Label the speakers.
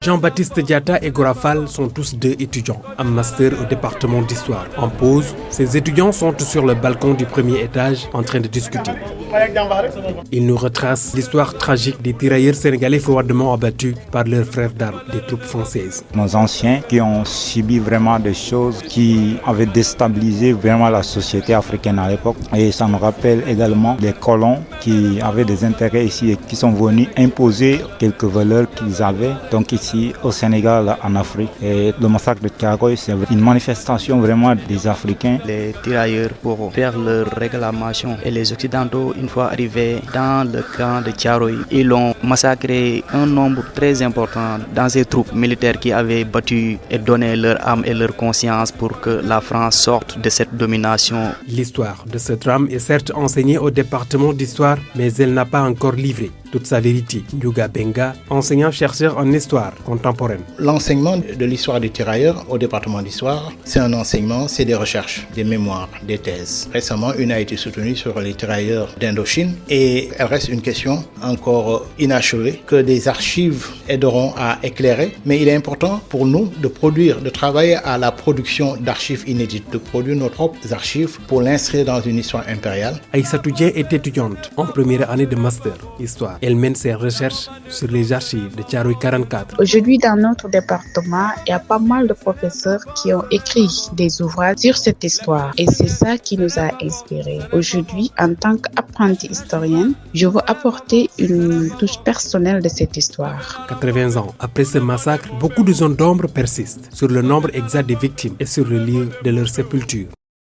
Speaker 1: Jean-Baptiste Diatta et Gorafal sont tous deux étudiants, en master au département d'histoire. En pause, ces étudiants sont sur le balcon du premier étage en train de discuter. Ils nous retracent l'histoire tragique des tirailleurs sénégalais froidement abattus par leurs frères d'armes, des troupes françaises.
Speaker 2: Nos anciens qui ont subi vraiment des choses qui avaient déstabilisé vraiment la société africaine à l'époque. Et ça nous rappelle également les colons qui avaient des intérêts ici et qui sont venus imposer quelques valeurs qu'ils avaient. Donc ici au Sénégal, en Afrique. Et le massacre de Thiaroye, c'est une manifestation vraiment des Africains.
Speaker 3: Les tirailleurs, pour faire leur réclamation, et les Occidentaux, une fois arrivés dans le camp de Thiaroye, ils ont massacré un nombre très important dans ces troupes militaires qui avaient battu et donné leur âme et leur conscience pour que la France sorte de cette domination.
Speaker 1: L'histoire de ce drame est certes enseignée au département d'histoire, mais elle n'a pas encore livré toute sa vérité. Ndiouga Benga, enseignant-chercheur en histoire contemporaine.
Speaker 4: L'enseignement de l'histoire des tirailleurs au département d'histoire, c'est un enseignement, c'est des recherches, des mémoires, des thèses. Récemment, une a été soutenue sur les tirailleurs d'Indochine et elle reste une question encore inachevée que des archives aideront à éclairer. Mais il est important pour nous de produire, de travailler à la production d'archives inédites, de produire nos propres archives pour l'inscrire dans une histoire impériale.
Speaker 1: Aïssatou Dieng est étudiante en première année de master histoire. Elle mène ses recherches sur les archives de Thiaroye 44.
Speaker 5: Aujourd'hui, dans notre département, il y a pas mal de professeurs qui ont écrit des ouvrages sur cette histoire. Et c'est ça qui nous a inspirés. Aujourd'hui, en tant qu'apprentie historienne, je veux apporter une touche personnelle de cette histoire.
Speaker 1: 80 ans après ce massacre, beaucoup de zones d'ombre persistent sur le nombre exact des victimes et sur le lieu de leur sépulture.